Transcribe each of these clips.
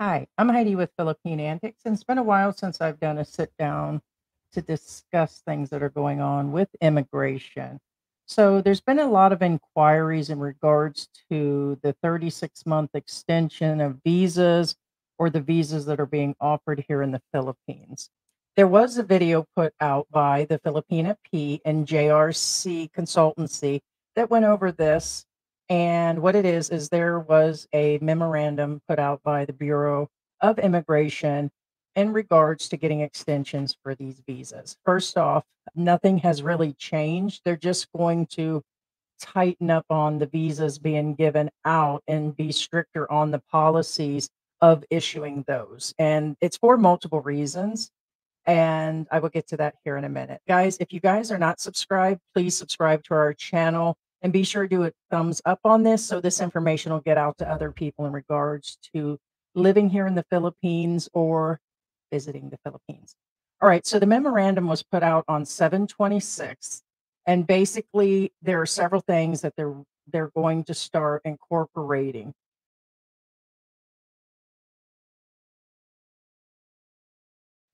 Hi, I'm Heidi with Philippine Antics, and it's been a while since I've done a sit down to discuss things that are going on with immigration. So, there's been a lot of inquiries in regards to the 36-month extension of visas or the visas that are being offered here in the Philippines. There was a video put out by the Filipina P and JRC consultancy that went over this, and what it is there was a memorandum put out by the Bureau of Immigration in regards to getting extensions for these visas. First off, nothing has really changed. They're just going to tighten up on the visas being given out and be stricter on the policies of issuing those. And it's for multiple reasons. And I will get to that here in a minute. Guys, if you guys are not subscribed, please subscribe to our channel and be sure to do a thumbs up on this so this information will get out to other people in regards to living here in the Philippines or visiting the Philippines. All right, so the memorandum was put out on 7/26, and basically there are several things that they're going to start incorporating.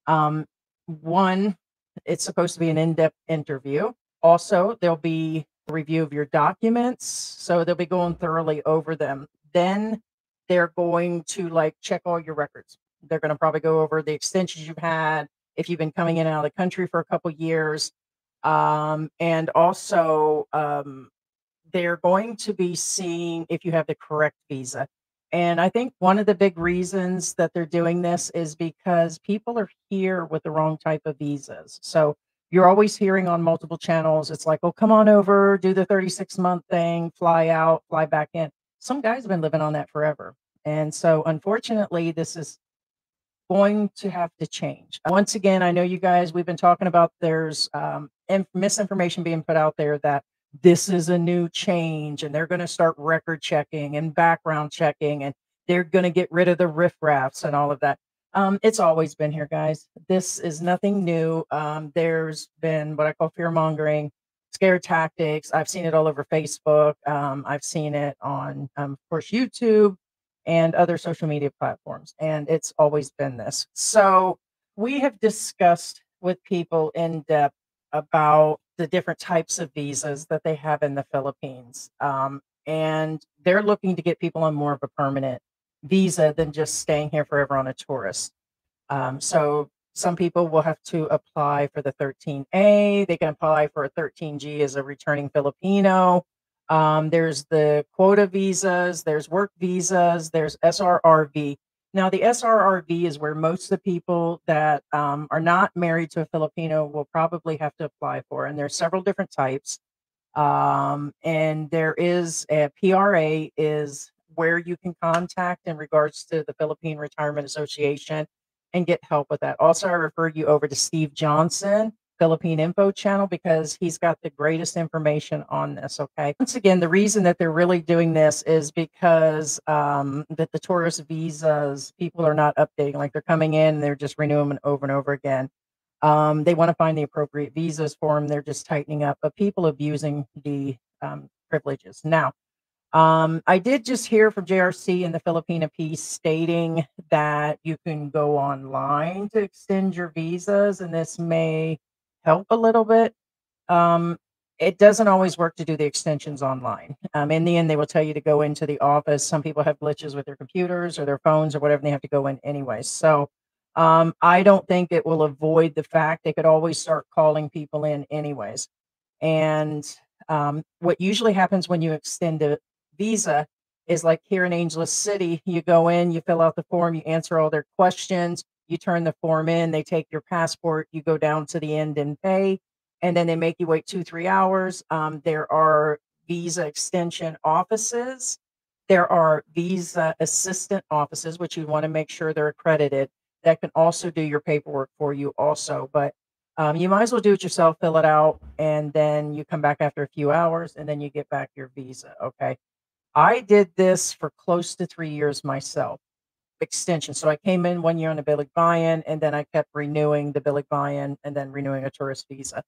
Um, One, it's supposed to be an in-depth interview. Also, there'll be a review of your documents, so they'll be going thoroughly over them. Then they're going to like check all your records. They're going to probably go over the extensions you've had, if you've been coming in and out of the country for a couple years, and also they're going to be seeing if you have the correct visa. And I think one of the big reasons that they're doing this is because people are here with the wrong type of visas. So you're always hearing on multiple channels, it's like, oh, come on over, do the 36-month thing, fly out, fly back in. Some guys have been living on that forever. And so unfortunately, this is going to have to change. Once again, I know you guys, we've been talking about there's misinformation being put out there that this is a new change and they're going to start record checking and background checking and they're going to get rid of the riffraffs and all of that. It's always been here, guys. This is nothing new. There's been what I call fear mongering, scare tactics. I've seen it all over Facebook. I've seen it on, of course, YouTube and other social media platforms. And it's always been this. So we have discussed with people in depth about the different types of visas that they have in the Philippines. And they're looking to get people on more of a permanent visa than just staying here forever on a tourist. So some people will have to apply for the 13A. They can apply for a 13G as a returning Filipino. There's the quota visas, there's work visas, there's SRRV. Now, the SRRV is where most of the people that are not married to a Filipino will probably have to apply for. And there's several different types. And there is a PRA is where you can contact in regards to the Philippine Retirement Association and get help with that. Also, I refer you over to Steve Johnson, Philippine Info Channel, because he's got the greatest information on this. Okay. Once again, the reason that they're really doing this is because that the tourist visas, people are not updating, like they're coming in, they're just renewing them over and over again. They want to find the appropriate visas for them. They're just tightening up, but people abusing the privileges. Now, I did just hear from JRC and the Filipina piece stating that you can go online to extend your visas, and this may help a little bit. Um, it doesn't always work to do the extensions online. In the end, they will tell you to go into the office. Some people have glitches with their computers or their phones or whatever, and they have to go in anyway. So I don't think it will avoid the fact they could always start calling people in anyways. And what usually happens when you extend a visa is like here in Angeles City, you go in, you fill out the form, you answer all their questions, you turn the form in, they take your passport, you go down to the end and pay, and then they make you wait 2-3 hours. There are visa extension offices. There are visa assistant offices, which you want to make sure they're accredited, that can also do your paperwork for you also. But you might as well do it yourself, fill it out, and then you come back after a few hours and then you get back your visa. Okay. I did this for close to 3 years myself, extension. So I came in 1 year on a Bilig Bayan, and then I kept renewing the Bilig Bayan and then renewing a tourist visa.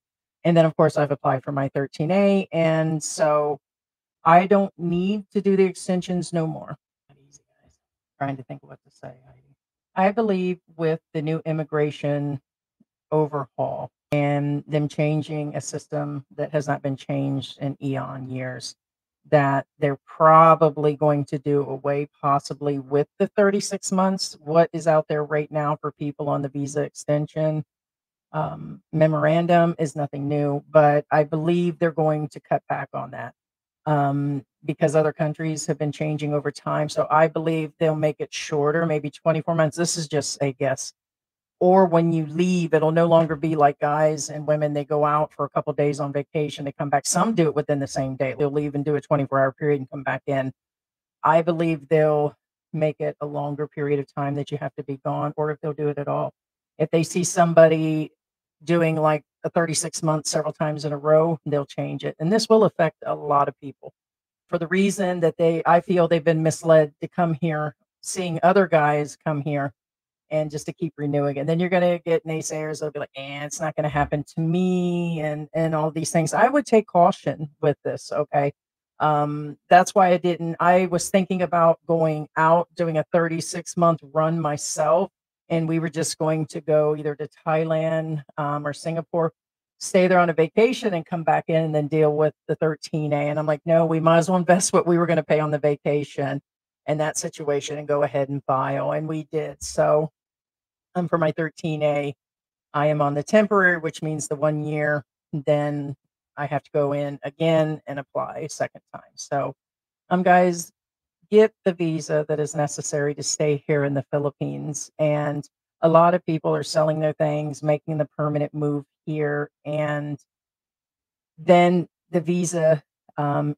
And then, of course, I've applied for my 13A. And so I don't need to do the extensions no more. Easy, guys. Trying to think of what to say, Heidi. I believe with the new immigration overhaul and them changing a system that has not been changed in eon years, that they're probably going to do away possibly with the 36 months. What is out there right now for people on the visa extension memorandum is nothing new, but I believe they're going to cut back on that because other countries have been changing over time. So I believe they'll make it shorter, maybe 24 months. This is just a guess. Or when you leave, it'll no longer be like guys and women. They go out for a couple days on vacation. They come back. Some do it within the same day. They'll leave and do a 24-hour period and come back in. I believe they'll make it a longer period of time that you have to be gone, or if they'll do it at all. If they see somebody doing like a 36 months several times in a row, they'll change it. And this will affect a lot of people for the reason that I feel they've been misled to come here, seeing other guys come here and just to keep renewing. And then you're going to get naysayers. They'll be like, it's not going to happen to me and all these things. I would take caution with this. Okay. That's why I was thinking about going out, doing a 36-month run myself. And we were just going to go either to Thailand or Singapore, stay there on a vacation and come back in and then deal with the 13A. And I'm like, no, we might as well invest what we were going to pay on the vacation in that situation and go ahead and file. And we did. So for my 13A, I am on the temporary, which means the 1 year. Then I have to go in again and apply a second time. So, guys, get the visa that is necessary to stay here in the Philippines. And a lot of people are selling their things, making the permanent move here, and then the visa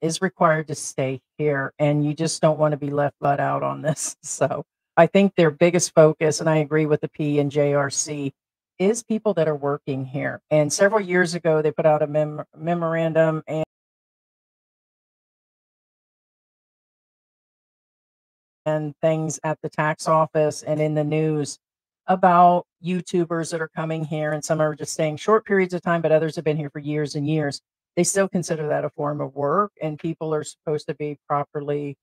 is required to stay here, and you just don't want to be left butt out on this. So I think their biggest focus, and I agree with the P and JRC, is people that are working here. And several years ago, they put out a memorandum and things at the tax office and in the news about YouTubers that are coming here, and some are just staying short periods of time, but others have been here for years and years. They still consider that a form of work, and people are supposed to be properly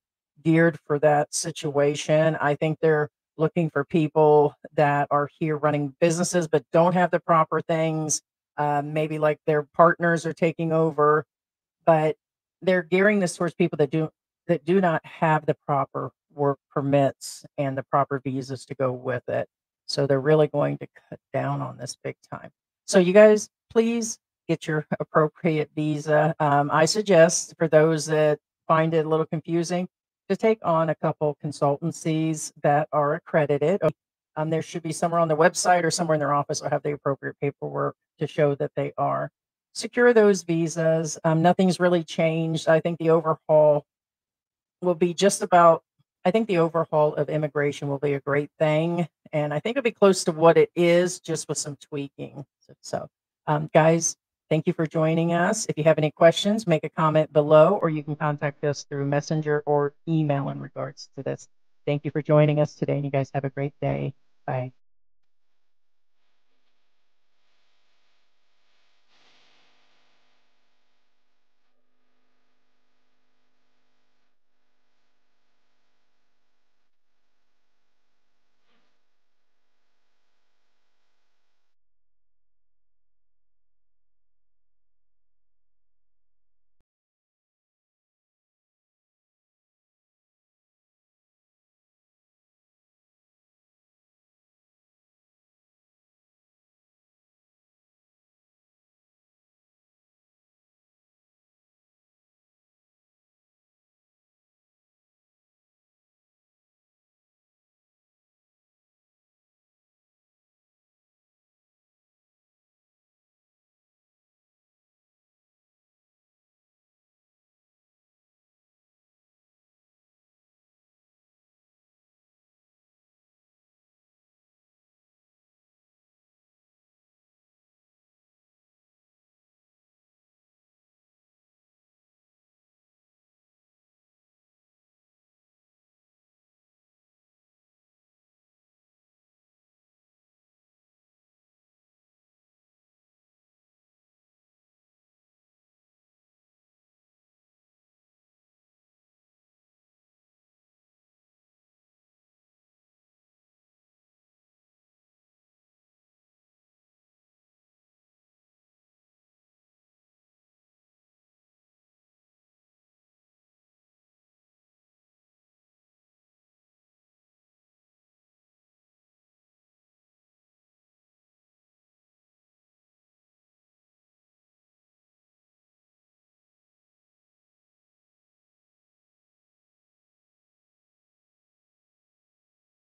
geared for that situation. I think they're looking for people that are here running businesses but don't have the proper things. Maybe like their partners are taking over, but they're gearing this towards people that do not have the proper work permits and the proper visas to go with it. So they're really going to cut down on this big time. So you guys, please get your appropriate visa. I suggest for those that find it a little confusing to take on a couple consultancies that are accredited. There should be somewhere on the website or somewhere in their office will have the appropriate paperwork to show that they are. Secure those visas. Nothing's really changed. I think the overhaul will be just about, I think the overhaul of immigration will be a great thing. And I think it'll be close to what it is, just with some tweaking. So, guys, thank you for joining us. If you have any questions, make a comment below, or you can contact us through Messenger or email in regards to this. Thank you for joining us today, and you guys have a great day. Bye.